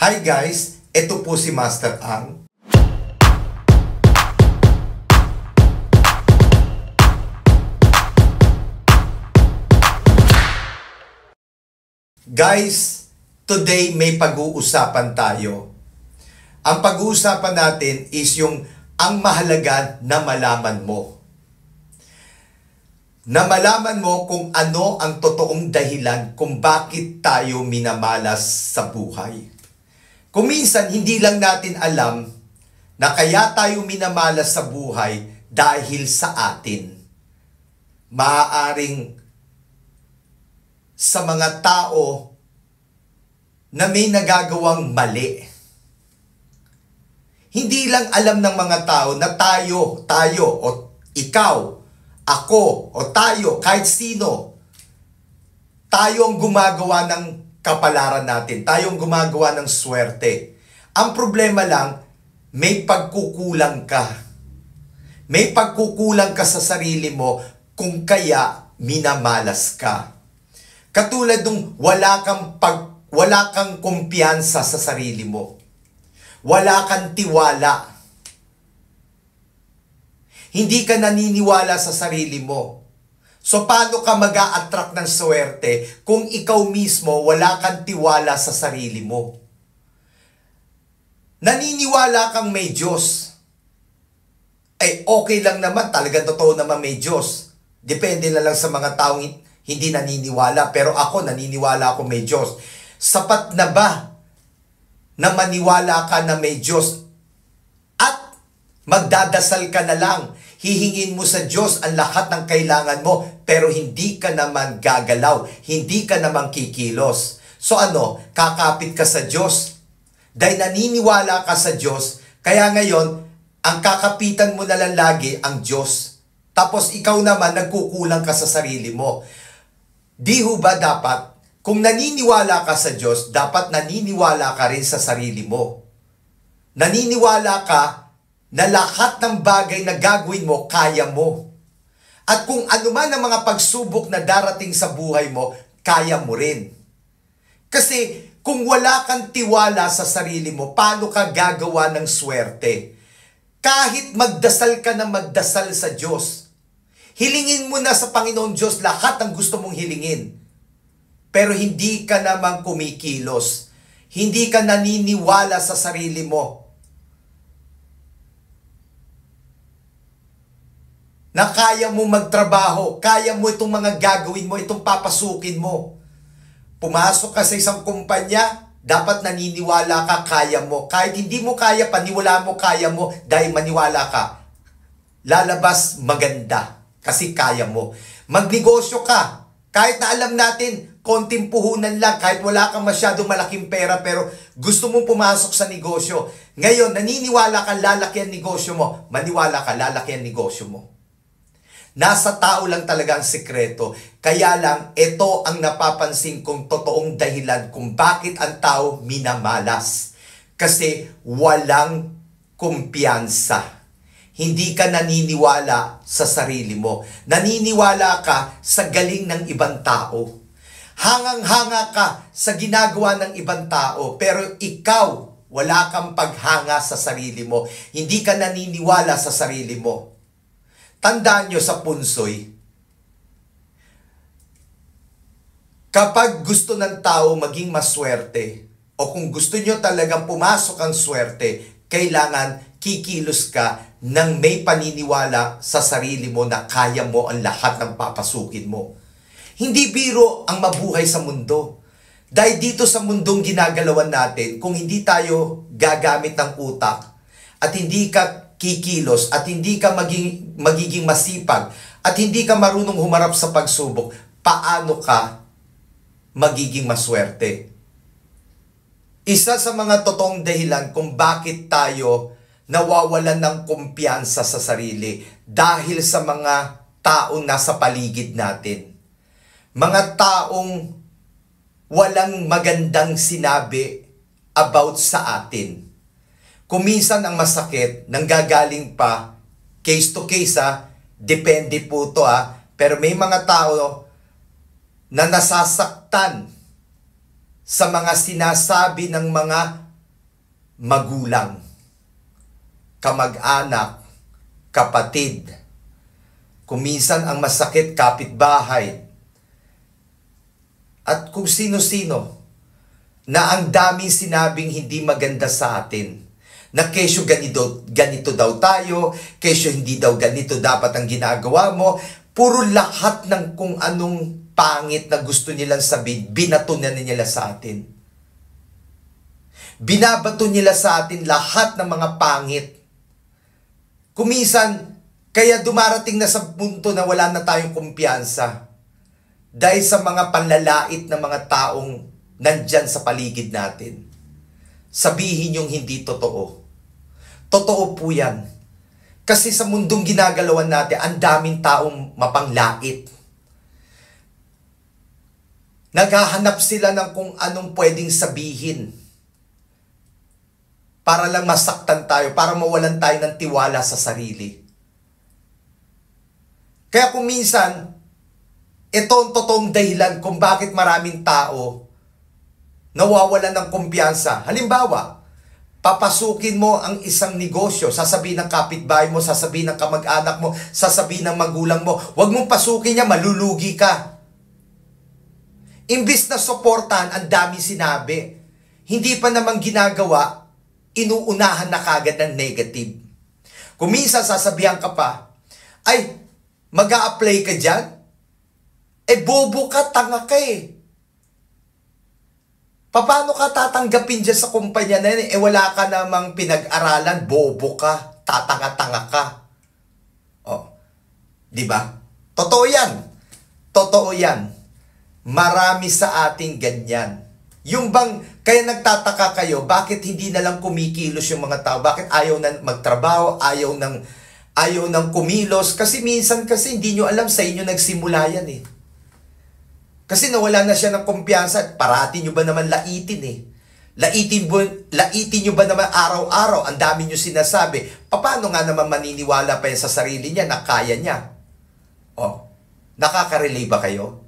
Hi guys, ito po si Master Ang. Guys, today may pag-uusapan tayo. Ang pag-uusapan natin is yung ang mahalaga na malaman mo. Na malaman mo kung ano ang totoong dahilan kung bakit tayo minamalas sa buhay. Kung minsan, hindi lang natin alam na kaya tayo minamalas sa buhay dahil sa atin. Maaaring sa mga tao na may nagagawang mali. Hindi lang alam ng mga tao na tayo o ikaw, ako o tayo, kahit sino, tayo ang gumagawa ng kapalaran natin. Tayo ang gumagawa ng swerte. Ang problema lang, may pagkukulang ka. May pagkukulang ka sa sarili mo kung kaya minamalas ka. Katulad nung wala kang kumpiyansa sa sarili mo. Wala kang tiwala. Hindi ka naniniwala sa sarili mo. So paano ka mag-a-attract ng swerte kung ikaw mismo wala kang tiwala sa sarili mo? Naniniwala kang may Diyos. Okay lang naman, talagang totoo naman may Diyos. Depende na lang sa mga taong hindi naniniwala. Pero ako, naniniwala ako may Diyos. Sapat na ba na maniwala ka na may Diyos at magdadasal ka na lang, hihingin mo sa Diyos ang lahat ng kailangan mo, pero hindi ka naman gagalaw, hindi ka naman kikilos. So kakapit ka sa Diyos? Dahil naniniwala ka sa Diyos, kaya ngayon, ang kakapitan mo na lang lagi ang Diyos. Tapos ikaw naman, nagkukulang ka sa sarili mo. Di ho ba dapat, kung naniniwala ka sa Diyos, dapat naniniwala ka rin sa sarili mo. Naniniwala ka na lahat ng bagay na gagawin mo, kaya mo. At kung ano man ang mga pagsubok na darating sa buhay mo, kaya mo rin. Kasi kung wala kang tiwala sa sarili mo, paano ka gagawa ng swerte? Kahit magdasal ka na magdasal sa Diyos, hilingin mo na sa Panginoon Diyos lahat ng gusto mong hilingin. Pero hindi ka naman kumikilos. Hindi ka naniniwala sa sarili mo. Na kaya mo magtrabaho, kaya mo itong mga gagawin mo, itong papasukin mo. Pumasok ka sa isang kumpanya, dapat naniniwala ka, kaya mo. Kahit hindi mo kaya, paniwala mo, kaya mo, dahil maniwala ka. Lalabas maganda, kasi kaya mo. Magnegosyo ka, kahit na alam natin, konting puhunan lang, kahit wala kang masyadong malaking pera, pero gusto mong pumasok sa negosyo. Ngayon, naniniwala ka, lalaki ang negosyo mo. Maniwala ka, lalaki ang negosyo mo. Nasa tao lang talaga ang sekreto. Kaya lang, ito ang napapansin kong totoong dahilan kung bakit ang tao minamalas. Kasi walang kumpiyansa. Hindi ka naniniwala sa sarili mo. Naniniwala ka sa galing ng ibang tao. Hangang-hanga ka sa ginagawa ng ibang tao, pero ikaw, wala kang paghanga sa sarili mo. Hindi ka naniniwala sa sarili mo. Tandaan nyo sa punsoy, kapag gusto ng tao maging maswerte, o kung gusto nyo talagang pumasok ang swerte, kailangan kikilos ka ng may paniniwala sa sarili mo na kaya mo ang lahat ng papasukin mo. Hindi biro ang mabuhay sa mundo. Dahil dito sa mundong ginagalawan natin, kung hindi tayo gagamit ng utak at hindi ka kikilos at hindi ka magiging masipag at hindi ka marunong humarap sa pagsubok, paano ka magiging maswerte? Isa sa mga totoong dahilan kung bakit tayo nawawalan ng kumpiyansa sa sarili dahil sa mga taong nasa paligid natin. Mga taong walang magandang sinabi about sa atin. Kung minsan ang masakit, nanggagaling pa, case to case depende po to pero may mga tao na nasasaktan sa mga sinasabi ng mga magulang, kamag-anak, kapatid, kung minsan ang masakit, kapitbahay, at kung sino-sino na ang daming sinabing hindi maganda sa atin. Na kesyo ganito daw tayo, kesyo hindi daw ganito dapat ang ginagawa mo. Puro lahat ng kung anong pangit na gusto nilang sabihin, binato na nila sa atin. Binabato nila sa atin lahat ng mga pangit. Kuminsan, kaya dumarating na sa punto na wala na tayong kumpiyansa. Dahil sa mga panlalait na mga taong nandyan sa paligid natin. Sabihin yung hindi totoo. Totoo po yan. Kasi sa mundong ginagalawan natin, ang daming taong mapanglait. Naghahanap sila ng kung anong pwedeng sabihin. Para lang masaktan tayo, para mawalan tayo ng tiwala sa sarili. Kaya kung minsan, ito ang totoong dahilan kung bakit maraming tao nawawalan ng kumpiyansa. Halimbawa, papasukin mo ang isang negosyo, sasabihin ng kapitbahay mo, sasabihin ng kamag-anak mo, sasabihin ng magulang mo, huwag mong pasukin niya, malulugi ka. Imbis na suportahan, ang dami sinabi. Hindi pa naman ginagawa, inuunahan na kagad ng negative. Kung minsan sasabihan ka pa, ay, mag-a-apply ka dyan? Bobo ka, tanga ka eh. Paano ka tatanggapin dyan sa kumpanya na yan? Wala ka namang pinag-aralan, bobo ka, tatanga-tanga ka. Oh, di ba? Totoo yan. Totoo yan. Marami sa ating ganyan. Yung bang, kaya nagtataka kayo, bakit hindi na lang kumikilos yung mga tao? Bakit ayaw na magtrabaho, ayaw ng kumilos? Kasi minsan kasi hindi nyo alam, sa inyo nagsimula yan eh. Kasi nawala na siya ng kumpiyansa, parati nyo ba naman laitin eh. Laitin nyo ba naman araw-araw, ang dami nyo sinasabi. Paano nga naman maniniwala pa yan sa sarili niya na kaya niya? Oh, nakaka-relate ba kayo?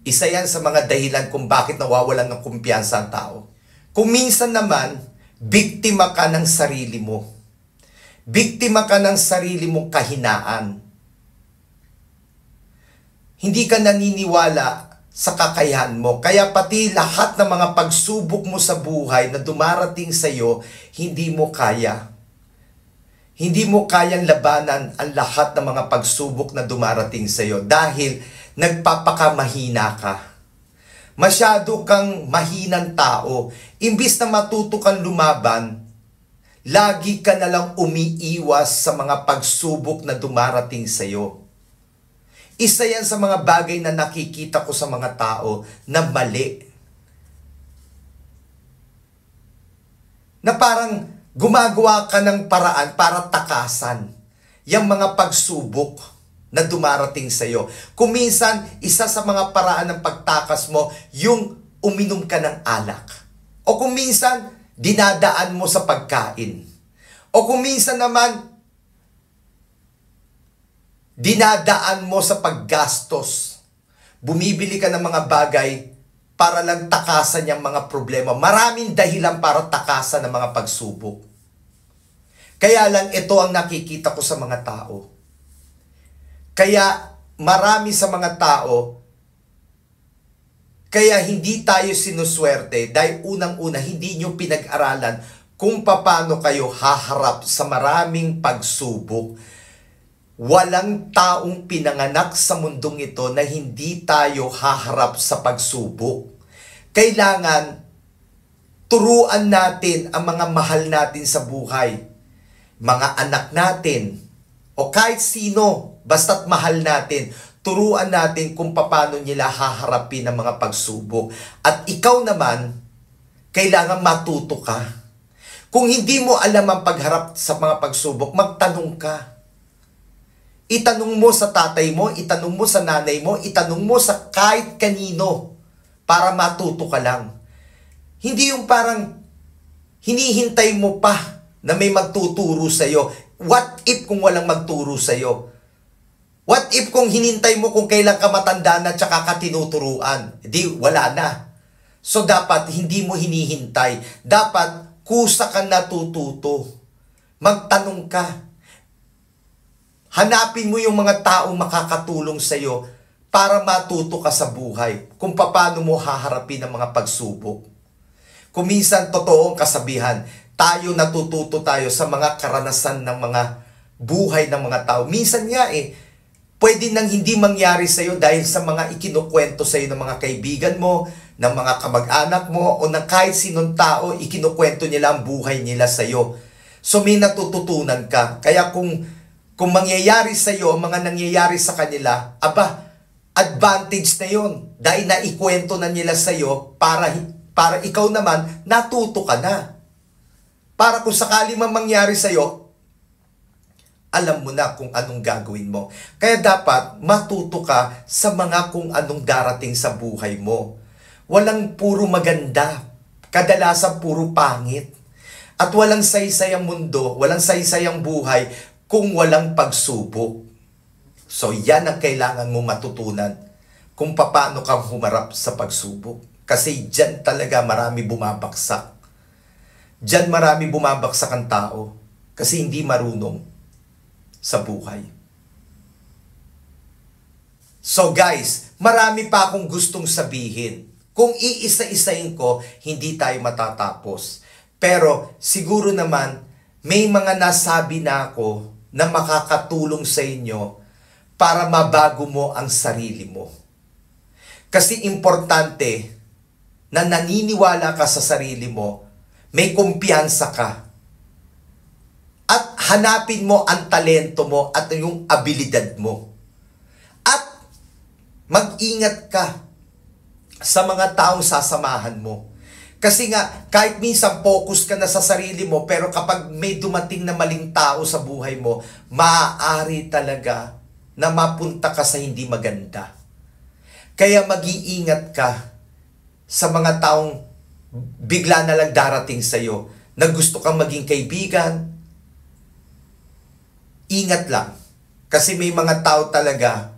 Isa yan sa mga dahilan kung bakit nawawalan ng kumpiyansa ang tao. Kung minsan naman, biktima ka ng sarili mo. Biktima ka ng sarili mong kahinaan. Hindi ka naniniwala sa kakayahan mo. Kaya pati lahat ng mga pagsubok mo sa buhay na dumarating sa iyo, hindi mo kaya. Hindi mo kayang labanan ang lahat ng mga pagsubok na dumarating sa iyo dahil nagpapakamahina ka. Masyado kang mahinang tao. Imbis na matuto kang lumaban, lagi ka na lang umiiwas sa mga pagsubok na dumarating sa iyo. Isa yan sa mga bagay na nakikita ko sa mga tao na mali. Na parang gumagawa ka ng paraan para takasan yung mga pagsubok na dumarating sa iyo. Kung minsan, isa sa mga paraan ng pagtakas mo, yung uminom ka ng alak. O kung minsan, dinadaan mo sa pagkain. O kung minsan naman, dinadaan mo sa paggastos. Bumibili ka ng mga bagay para lang takasan yung mga problema. Maraming dahilan para takasan ng mga pagsubok. Kaya lang ito ang nakikita ko sa mga tao. Kaya marami sa mga tao, kaya hindi tayo sinuswerte dahil unang-una hindi nyo pinag-aralan kung paano kayo haharap sa maraming pagsubok. Walang taong pinanganak sa mundong ito na hindi tayo haharap sa pagsubok. Kailangan turuan natin ang mga mahal natin sa buhay. Mga anak natin, o kahit sino, basta't mahal natin, turuan natin kung paano nila haharapin ang mga pagsubok. At ikaw naman, kailangan matuto ka. Kung hindi mo alam ang pagharap sa mga pagsubok, magtanong ka. Itanong mo sa tatay mo, itanong mo sa nanay mo, itanong mo sa kahit kanino para matuto ka lang. Hindi yung parang hinihintay mo pa na may magtuturo sa'yo. What if kung walang magturo sa'yo? What if kung hinintay mo kung kailan ka matanda na tsaka ka tinuturuan? Di, wala na. So dapat hindi mo hinihintay. Dapat kusa ka natututo. Magtanong ka. Hanapin mo yung mga taong makakatulong sa'yo para matuto ka sa buhay kung paano mo haharapin ang mga pagsubok. Kung minsan totoo ang kasabihan, tayo natututo tayo sa mga karanasan ng mga buhay ng mga tao. Minsan nga pwede nang hindi mangyari sa'yo dahil sa mga ikinukwento sa'yo ng mga kaibigan mo, ng mga kamag-anak mo, o ng kahit sinong tao, ikinukwento nila ang buhay nila sa'yo. So may natututunan ka. Kaya kung mangyayari sa'yo, mga nangyayari sa kanila, advantage na yon dahil naikwento na nila sa'yo para ikaw naman natuto ka na. Para kung sakali man mangyari sa'yo, alam mo na kung anong gagawin mo. Kaya dapat matuto ka sa mga kung anong darating sa buhay mo. Walang puro maganda. Kadalasan puro pangit. At walang saysay ang mundo, walang saysay ang buhay kung walang pagsubok. So yan ang kailangan mo matutunan kung paano kang humarap sa pagsubok. Kasi dyan talaga marami bumabaksak. Dyan marami bumabaksak ang tao kasi hindi marunong sa buhay. So guys, marami pa akong gustong sabihin. Kung iisa-isahin ko, hindi tayo matatapos. Pero siguro naman, may mga nasabi na ako na makakatulong sa inyo para mabago mo ang sarili mo. Kasi importante na naniniwala ka sa sarili mo, may kumpiyansa ka. At hanapin mo ang talento mo at yung abilidad mo. At mag-ingat ka sa mga taong sasamahan mo. Kasi nga, kahit minsan focus ka na sa sarili mo, pero kapag may dumating na maling tao sa buhay mo, maaari talaga na mapunta ka sa hindi maganda. Kaya mag-iingat ka sa mga taong bigla na lang darating sa'yo na gusto kang maging kaibigan. Ingat lang. Kasi may mga tao talaga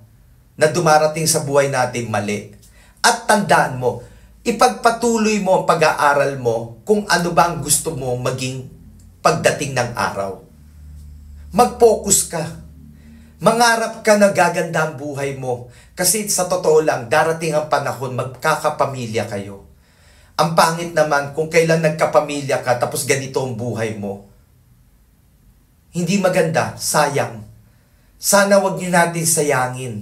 na dumarating sa buhay natin mali. At tandaan mo, ipagpatuloy mo ang pag-aaral mo kung ano ba ang gusto mo maging pagdating ng araw. Mag-focus ka. Mangarap ka na gaganda ang buhay mo. Kasi sa totoo lang, darating ang panahon, magkakapamilya kayo. Ang pangit naman kung kailan nagkapamilya ka tapos ganito ang buhay mo. Hindi maganda, sayang. Sana wag niyo natin sayangin.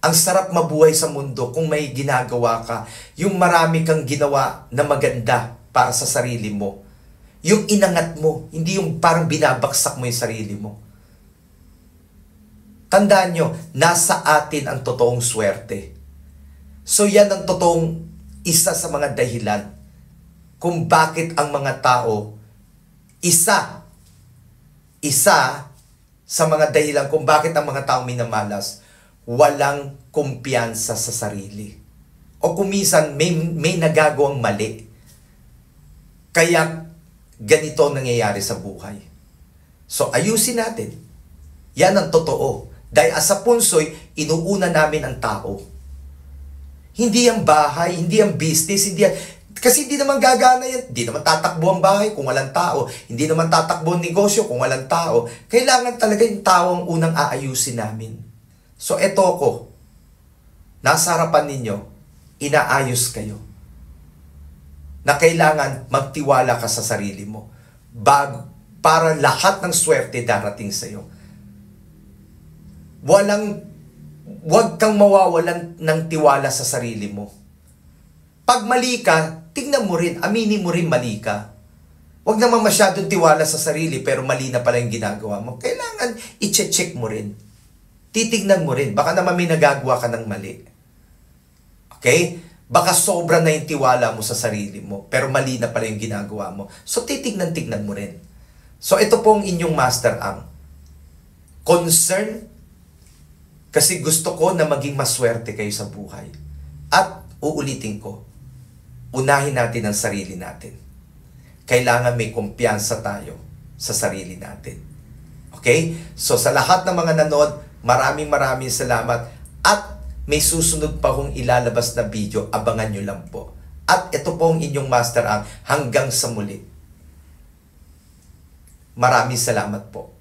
Ang sarap mabuhay sa mundo kung may ginagawa ka. Yung marami kang ginawa na maganda para sa sarili mo. Yung inangat mo, hindi yung parang binabaksak mo yung sarili mo. Tandaan nyo, nasa atin ang totoong swerte. So yan ang totoong isa sa mga dahilan kung bakit ang mga tao, isa sa mga dahilan kung bakit ang mga taong minamalas, walang kumpiyansa sa sarili. O kung minsan may nagagawang mali. Kaya ganito nangyayari sa buhay. So ayusin natin. Yan ang totoo. Dahil sa punsoy, inuuna namin ang tao. Hindi ang bahay, hindi ang business, kasi hindi naman gagana yan. Hindi naman tatakbo ang bahay kung walang tao. Hindi naman tatakbo ang negosyo kung walang tao. Kailangan talaga yung tao ang unang aayusin namin. So eto ko, nasa harapan ninyo, inaayos kayo. Na kailangan magtiwala ka sa sarili mo. Para lahat ng swerte darating sa iyo. Huwag kang mawawalan ng tiwala sa sarili mo. Pag mali ka, tingnan mo rin, aminin mo rin mali ka. Huwag naman masyadong tiwala sa sarili pero mali na pala yung ginagawa mo. Kailangan i-check mo rin. Titignan mo rin. Baka naman may nagagawa ka ng mali. Okay? Baka sobra na yung tiwala mo sa sarili mo pero mali na pala yung ginagawa mo. So titignan mo rin. So ito pong inyong Master Ang. Concern kasi gusto ko na maging maswerte kayo sa buhay. At uulitin ko, unahin natin ang sarili natin. Kailangan may kumpiyansa tayo sa sarili natin. Okay? So sa lahat ng mga nanood, maraming salamat. At may susunod pa kong ilalabas na video, abangan nyo lang po. At ito po ang inyong Master Ang. Hanggang sa muli. Maraming salamat po.